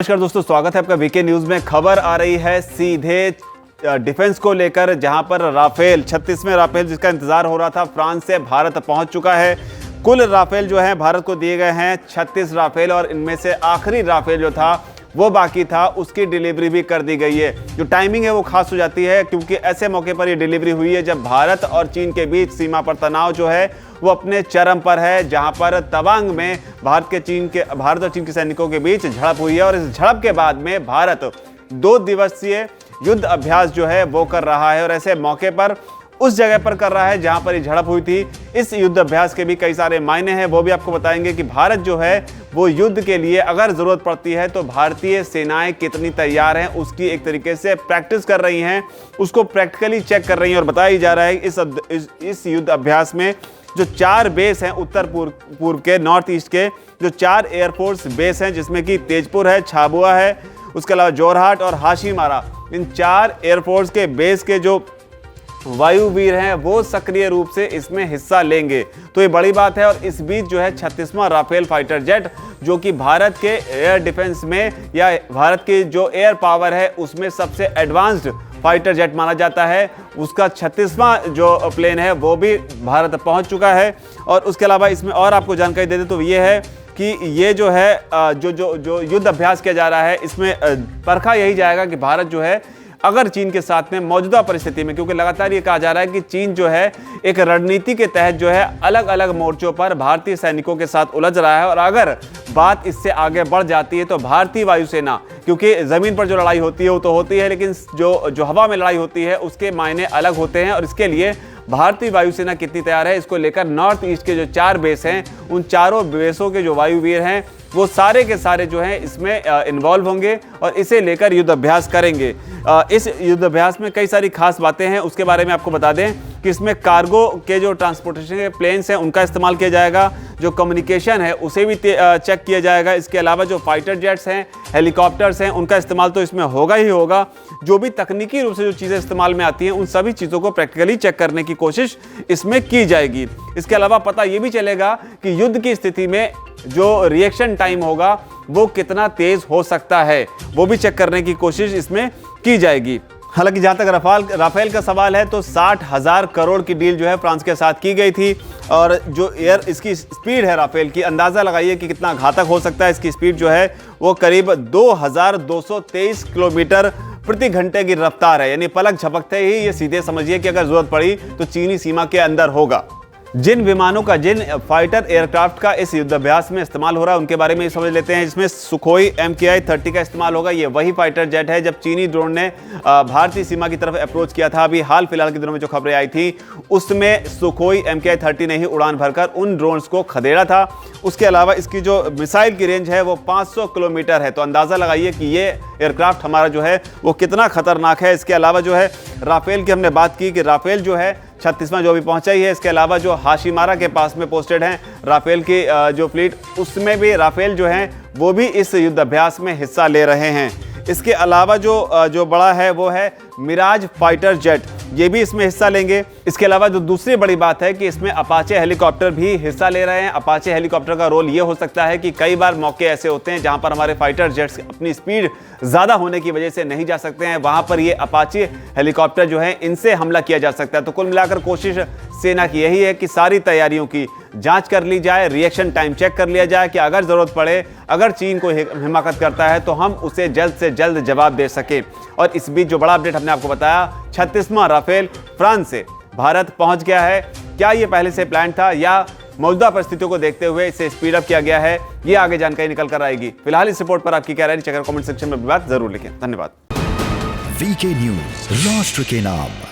नमस्कार दोस्तों, स्वागत है आपका वीके न्यूज में। खबर आ रही है सीधे डिफेंस को लेकर, जहां पर राफेल 36वें राफेल जिसका इंतजार हो रहा था फ्रांस से भारत पहुंच चुका है। कुल राफेल जो है भारत को दिए गए हैं 36 राफेल, और इनमें से आखिरी राफेल जो था वो बाकी था, उसकी डिलीवरी भी कर दी गई है। जो टाइमिंग है वो खास हो जाती है क्योंकि ऐसे मौके पर ये डिलीवरी हुई है जब भारत और चीन के बीच सीमा पर तनाव जो है वो अपने चरम पर है, जहां पर तवांग में भारत और चीन के सैनिकों के बीच झड़प हुई है। और इस झड़प के बाद में भारत 2 दिवसीय युद्ध अभ्यास जो है वो कर रहा है, और ऐसे मौके पर उस जगह पर कर रहा है जहां पर ये झड़प हुई थी। इस युद्ध अभ्यास के भी कई सारे मायने हैं, वो भी आपको बताएंगे कि भारत जो है वो युद्ध के लिए अगर जरूरत पड़ती है तो भारतीय सेनाएं कितनी तैयार हैं, उसकी एक तरीके से प्रैक्टिस कर रही हैं, उसको प्रैक्टिकली चेक कर रही हैं। और बताया जा रहा है इस युद्ध अभ्यास में जो 4 बेस हैं उत्तर पूर्व के, नॉर्थ ईस्ट के, जो 4 एयरफोर्स बेस हैं जिसमें कि तेजपुर है, छाबुआ है, उसके अलावा जोरहाट और हाशीमारा, इन 4 एयरफोर्स के बेस के जो वायुवीर हैं वो सक्रिय रूप से इसमें हिस्सा लेंगे। तो ये बड़ी बात है। और इस बीच जो है 36वां राफेल फाइटर जेट, जो कि भारत के एयर डिफेंस में या भारत की जो एयर पावर है उसमें सबसे एडवांस्ड फाइटर जेट माना जाता है, उसका 36वां जो प्लेन है वो भी भारत पहुंच चुका है। और उसके अलावा इसमें और आपको जानकारी दे दें तो ये है कि ये जो है जो युद्ध अभ्यास किया जा रहा है, इसमें परखा यही जाएगा कि भारत जो है अगर चीन के साथ में मौजूदा परिस्थिति में, क्योंकि लगातार ये कहा जा रहा है कि चीन जो है एक रणनीति के तहत जो है अलग अलग मोर्चों पर भारतीय सैनिकों के साथ उलझ रहा है, और अगर बात इससे आगे बढ़ जाती है तो भारतीय वायुसेना, क्योंकि जमीन पर जो लड़ाई होती है वो तो होती है, लेकिन जो हवा में लड़ाई होती है उसके मायने अलग होते हैं। और इसके लिए भारतीय वायुसेना कितनी तैयार है, इसको लेकर नॉर्थ ईस्ट के जो 4 बेस हैं, उन चारों बेसों के जो वायुवीर हैं वो सारे के सारे जो हैं इसमें इन्वॉल्व होंगे और इसे लेकर युद्ध अभ्यास करेंगे। इस युद्ध अभ्यास में कई सारी खास बातें हैं, उसके बारे में आपको बता दें कि इसमें कार्गो के जो ट्रांसपोर्टेशन के प्लेन्स हैं उनका इस्तेमाल किया जाएगा, जो कम्युनिकेशन है उसे भी चेक किया जाएगा। इसके अलावा जो फाइटर जेट्स हैं, हेलीकॉप्टर्स हैं, उनका इस्तेमाल तो इसमें होगा ही होगा। जो भी तकनीकी रूप से जो चीज़ें इस्तेमाल में आती हैं उन सभी चीज़ों को प्रैक्टिकली चेक करने की कोशिश इसमें की जाएगी। इसके अलावा पता ये भी चलेगा कि युद्ध की स्थिति में जो रिएक्शन टाइम होगा वो कितना तेज हो सकता है, वो भी चेक करने की कोशिश इसमें की जाएगी। हालांकि जहां तक राफेल का सवाल है तो 60,000 करोड़ की डील जो है फ्रांस के साथ की गई थी, और जो इसकी स्पीड है राफेल की, अंदाज़ा लगाइए कि कितना घातक हो सकता है। इसकी स्पीड जो है वो करीब 2223 किलोमीटर प्रति घंटे की रफ्तार है, यानी पलक झपकते ही ये सीधे समझिए कि अगर जरूरत पड़ी तो चीनी सीमा के अंदर होगा। जिन विमानों का, जिन फाइटर एयरक्राफ्ट का इस युद्धाभ्यास में इस्तेमाल हो रहा है उनके बारे में समझ लेते हैं। इसमें सुखोई MKI-30 का इस्तेमाल होगा। ये वही फाइटर जेट है जब चीनी ड्रोन ने भारतीय सीमा की तरफ अप्रोच किया था। अभी हाल फिलहाल के दिनों में जो खबरें आई थी उसमें सुखोई MKI-30 ने ही उड़ान भरकर उन ड्रोन्स को खदेड़ा था। उसके अलावा इसकी जो मिसाइल की रेंज है वो 500 किलोमीटर है, तो अंदाज़ा लगाइए कि ये एयरक्राफ्ट हमारा जो है वो कितना खतरनाक है। इसके अलावा जो है राफेल की हमने बात की कि राफेल जो है 36वां जो भी पहुंचा ही है। इसके अलावा जो हाशीमारा के पास में पोस्टेड हैं राफेल की जो फ्लीट, उसमें भी राफेल जो हैं वो भी इस युद्ध अभ्यास में हिस्सा ले रहे हैं। इसके अलावा जो बड़ा है वो है मिराज फाइटर जेट, ये भी इसमें हिस्सा लेंगे। इसके अलावा जो दूसरी बड़ी बात है कि इसमें अपाचे हेलीकॉप्टर भी हिस्सा ले रहे हैं। अपाचे हेलीकॉप्टर का रोल ये हो सकता है कि कई बार मौके ऐसे होते हैं जहां पर हमारे फाइटर जेट्स अपनी स्पीड ज़्यादा होने की वजह से नहीं जा सकते हैं, वहां पर ये अपाचे हेलीकॉप्टर जो है इनसे हमला किया जा सकता है। तो कुल मिलाकर कोशिश सेना की यही है कि सारी तैयारियों की जांच कर ली जाए, रिएक्शन टाइम चेक कर लिया जाए कि अगर ज़रूरत पड़े, अगर चीन को हिमाकत करता है तो हम उसे जल्द से जल्द जवाब दे सकें। और इस बीच जो बड़ा अपडेट हमने आपको बताया, 36वां राफेल फ्रांस से भारत पहुंच गया है। क्या ये पहले से प्लान था या मौजूदा परिस्थितियों को देखते हुए इसे स्पीड अप किया गया है, ये आगे जानकारी निकल कर आएगी। फिलहाल इस रिपोर्ट पर आपकी क्या राय है, चेक कमेंट सेक्शन में बात जरूर लिखें। धन्यवाद। वीके न्यूज, राष्ट्र के नाम।